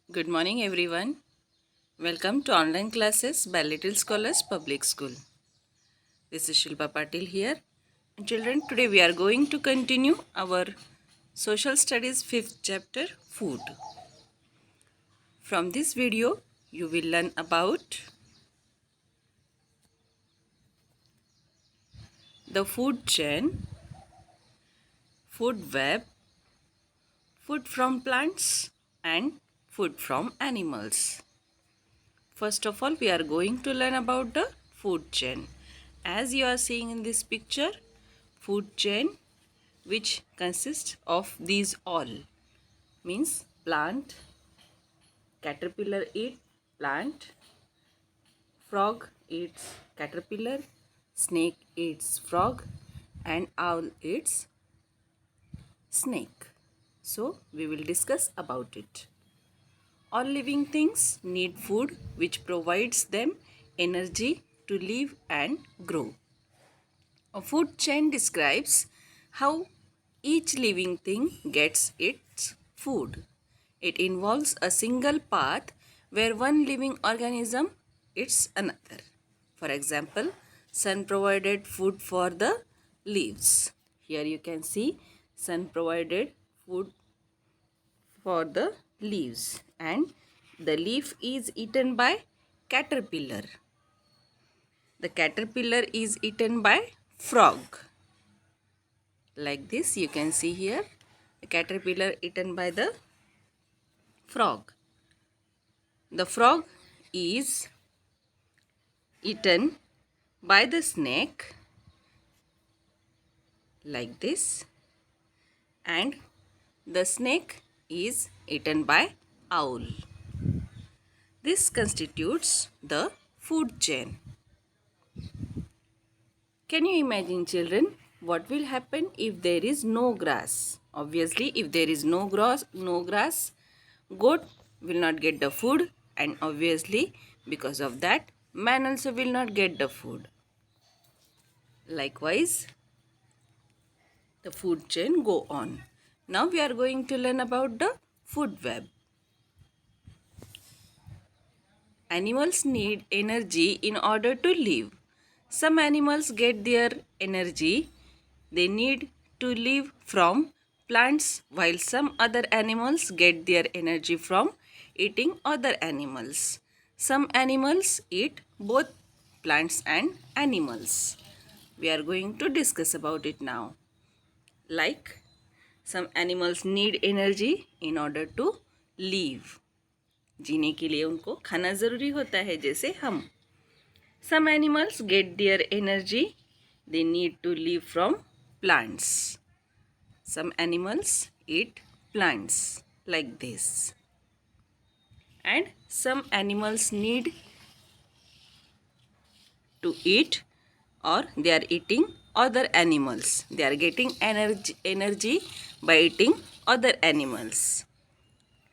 Good morning, everyone. Welcome to online classes by Little Scholars Public School. This is Shilpa Patil here. And children, today we are going to continue our Social Studies 5th chapter, Food. From this video, you will learn about the food chain, food web, food from plants, and food from animals. First of all, we are going to learn about the food chain. As you are seeing in this picture, food chain which consists of these all means plant, caterpillar eat plant, frog eats caterpillar, snake eats frog, and owl eats snake. So we will discuss about it. All living things need food which provides them energy to live and grow. A food chain describes how each living thing gets its food. It involves a single path where one living organism eats another. For example, sun provided food for the leaves. Here you can see sun provided food for the leaves, and the leaf is eaten by caterpillar. The caterpillar is eaten by frog. Like this you can see here, the caterpillar eaten by the frog. The frog is eaten by the snake like this, and the snake is eaten by owl. This constitutes the food chain. Can you imagine, children, what will happen if there is no grass? Obviously, if there is no grass, goat will not get the food, and obviously because of that, man also will not get the food. Likewise, the food chain go on. Now we are going to learn about the food web. Animals need energy in order to live. Some animals get their energy they need to live from plants, while some other animals get their energy from eating other animals. Some animals eat both plants and animals. We are going to discuss about it now. Like, some animals need energy in order to live. जीने के लिए उनको खाना ज़रूरी होता है, जैसे हम. Some animals get their energy they need to live from plants. Some animals eat plants like this. And some animals need to eat, or they are eating other animals. They are getting energy by eating other animals.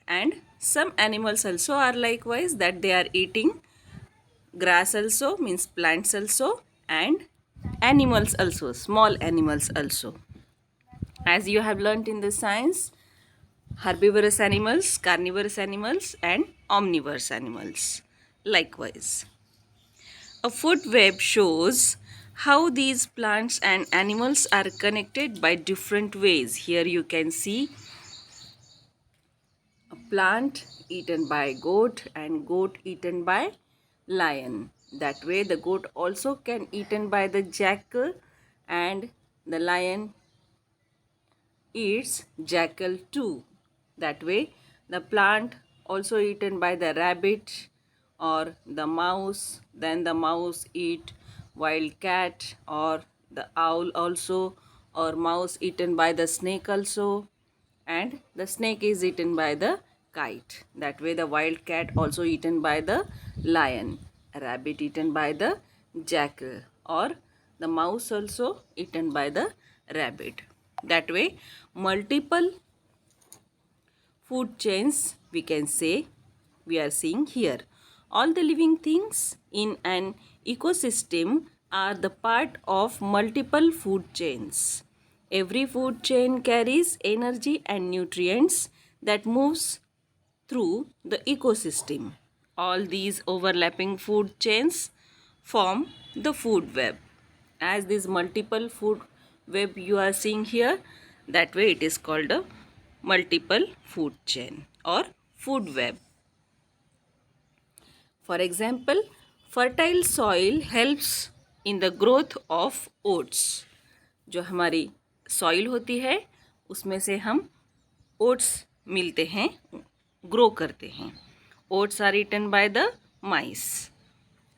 And some animals also are likewise that they are eating grass also, means plants also, and animals also, small animals also. As you have learnt in the science, herbivorous animals, carnivorous animals, and omnivorous animals. Likewise, a food web shows how these plants and animals are connected by different ways. Here you can see a plant eaten by goat and goat eaten by lion. That way the goat also can eaten by the jackal, and the lion eats jackal too. That way the plant also eaten by the rabbit or the mouse, then the mouse eat wild cat, or the owl also, or mouse eaten by the snake also, and the snake is eaten by the kite. That way the wild cat also eaten by the lion, a rabbit eaten by the jackal, or the mouse also eaten by the rabbit. That way multiple food chains we can say we are seeing here. All the living things in an ecosystem are the part of multiple food chains. Every food chain carries energy and nutrients that moves through the ecosystem. All these overlapping food chains form the food web. As these multiple food web you are seeing here, that way it is called a multiple food chain or food web. For example, fertile soil helps in the growth of oats. जो हमारी soil होती है उसमें से हम oats मिलते हैं, grow करते हैं. Oats are eaten by the mice.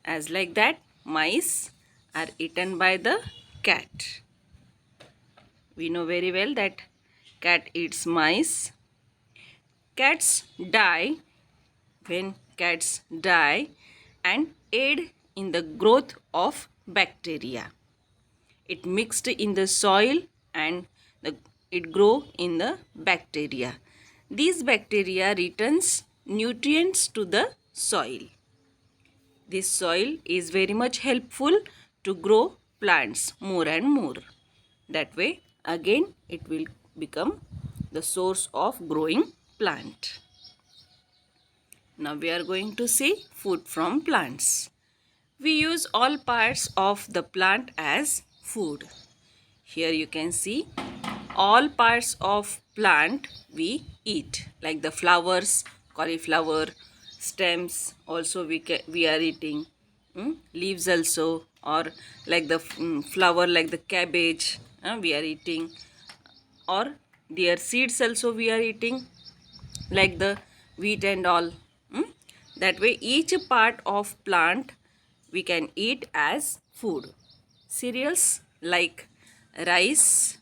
As like that, mice are eaten by the cat. We know very well that cat eats mice. Cats die when cats die and aid in the growth of bacteria. It mixed in the soil and it grow in the bacteria. These bacteria returns nutrients to the soil. This soil is very much helpful to grow plants more and more. That way again it will become the source of growing plant. Now we are going to see food from plants. We use all parts of the plant as food. Here you can see all parts of plant we eat, like the flowers, cauliflower, stems also we are eating, leaves also, or like the flower like the cabbage we are eating, or their seeds also we are eating, like the wheat and all. That way each part of plant we can eat as food. Cereals like rice,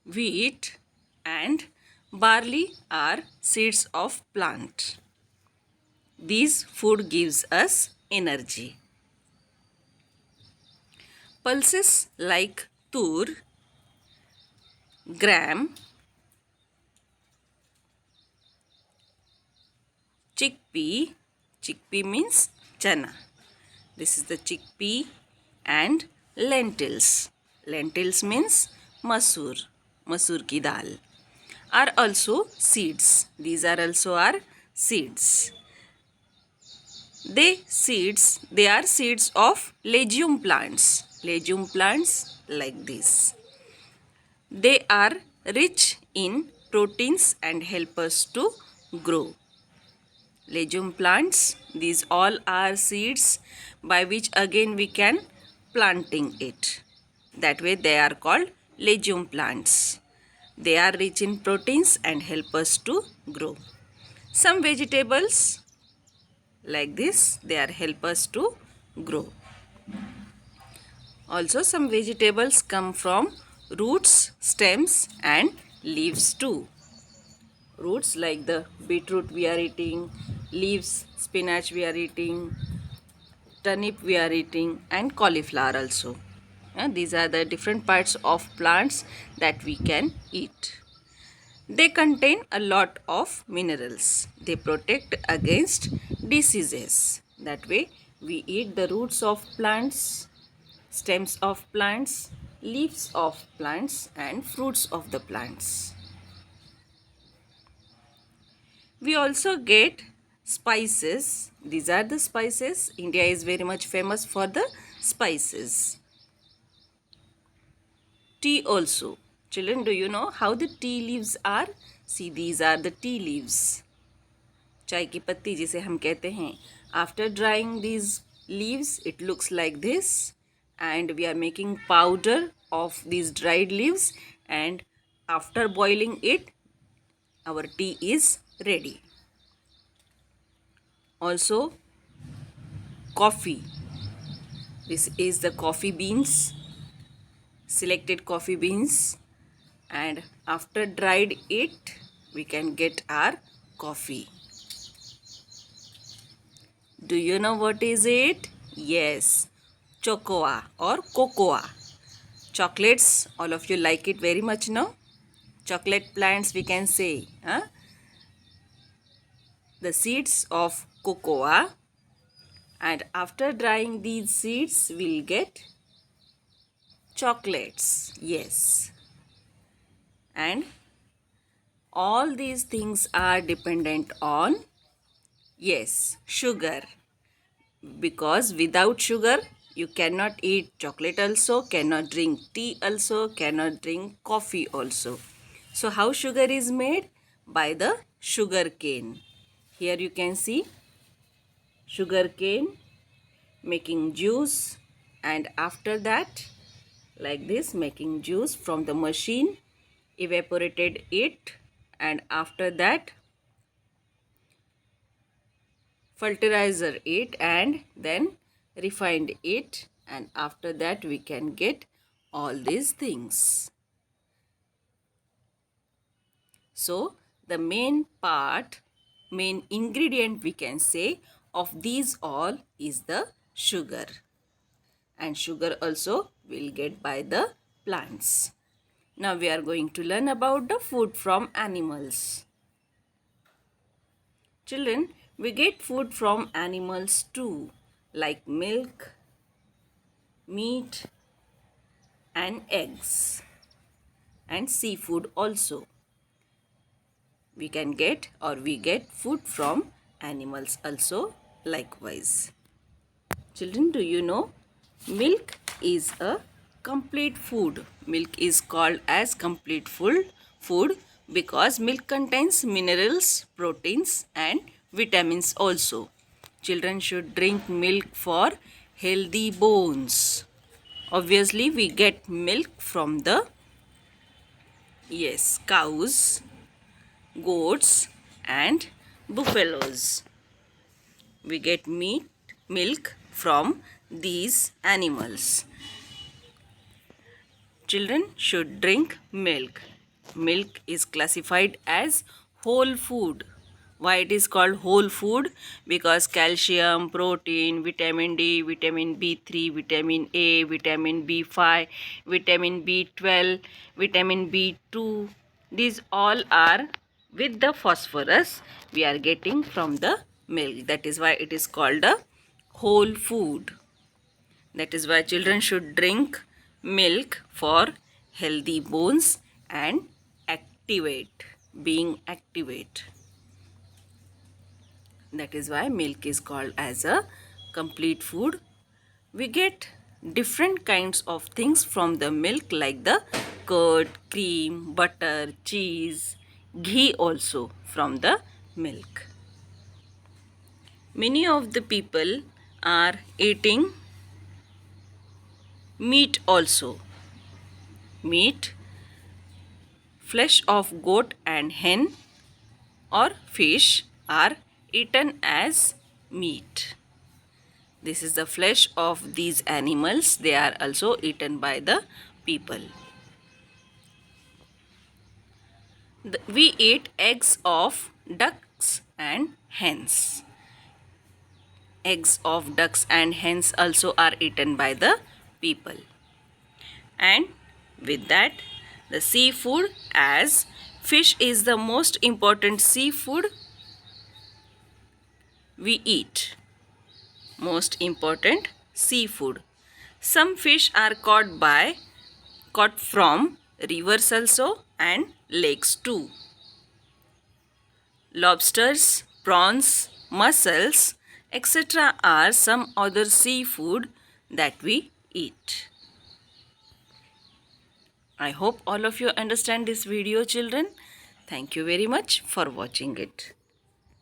wheat and barley are seeds of plant. These food gives us energy. Pulses like tur, gram, chickpea means chana. This is the chickpea, and lentils. Lentils means masoor ki dal, are also seeds. These are also our seeds. They are seeds of legume plants. Legume plants like this. They are rich in proteins and help us to grow. Legume plants, these all are seeds by which again we can planting it. That way they are called legume plants. They are rich in proteins and help us to grow. Some vegetables like this, they are help us to grow. Also some vegetables come from roots, stems and leaves too. Roots like the beetroot we are eating, leaves, spinach we are eating, turnip we are eating and cauliflower also. These are the different parts of plants that we can eat. They contain a lot of minerals. They protect against diseases. That way we eat the roots of plants, stems of plants, leaves of plants and fruits of the plants. We also get spices. These are the spices. India is very much famous for the spices. Tea also. Children, do you know how the tea leaves are? See, these are the tea leaves. चाय की पत्ती जिसे हम कहते हैं. After drying these leaves, it looks like this. And we are making powder of these dried leaves. And after boiling it, our tea is ready. Also, coffee. This is the coffee beans, selected coffee beans, and after dried it, we can get our coffee. Do you know what is it? Yes, chocoa or cocoa. Chocolates, all of you like it very much, no? Chocolate plants we can say. The seeds of cocoa, and after drying these seeds we'll get chocolates. Yes. And all these things are dependent on, yes, sugar. Because without sugar, you cannot eat chocolate also, cannot drink tea also, cannot drink coffee also. So how sugar is made? By the sugar cane. Here you can see sugar cane making juice, and after that, like this, making juice from the machine, evaporated it, and after that fertilizer it, and then refined it, and after that we can get all these things. So the main part, main ingredient we can say of these all is the sugar, and sugar also will get by the plants. Now we are going to learn about the food from animals. Children, we get food from animals too, like milk, meat, and eggs, and seafood also. We can get, or we get food from animals also likewise. Children, do you know milk is a complete food? Milk is called as complete food because milk contains minerals, proteins, and vitamins also. Children should drink milk for healthy bones. Obviously, we get milk from the, yes, cows, goats, and buffaloes. We get milk from these animals. Children should drink milk. Milk is classified as whole food. Why it is called whole food? Because calcium, protein, vitamin D, vitamin B3, vitamin A, vitamin B5, vitamin B12, vitamin B2, these all are with the phosphorus we are getting from the milk. That is why it is called a whole food. That is why children should drink milk for healthy bones and being activate. That is why milk is called as a complete food. We get different kinds of things from the milk, like the curd, cream, butter, cheese, ghee also from the milk. Many of the people are eating meat also. Meat, flesh of goat and hen or fish are eaten as meat. This is the flesh of these animals. They are also eaten by the people. We eat eggs of ducks and hens. Eggs of ducks and hens also are eaten by the people. And with that, the seafood, as fish is the most important seafood we eat. Most important seafood. Some fish are caught from rivers also and lakes too. Lobsters, prawns, mussels, etc. are some other seafood that we eat. I hope all of you understand this video, children. Thank you very much for watching it.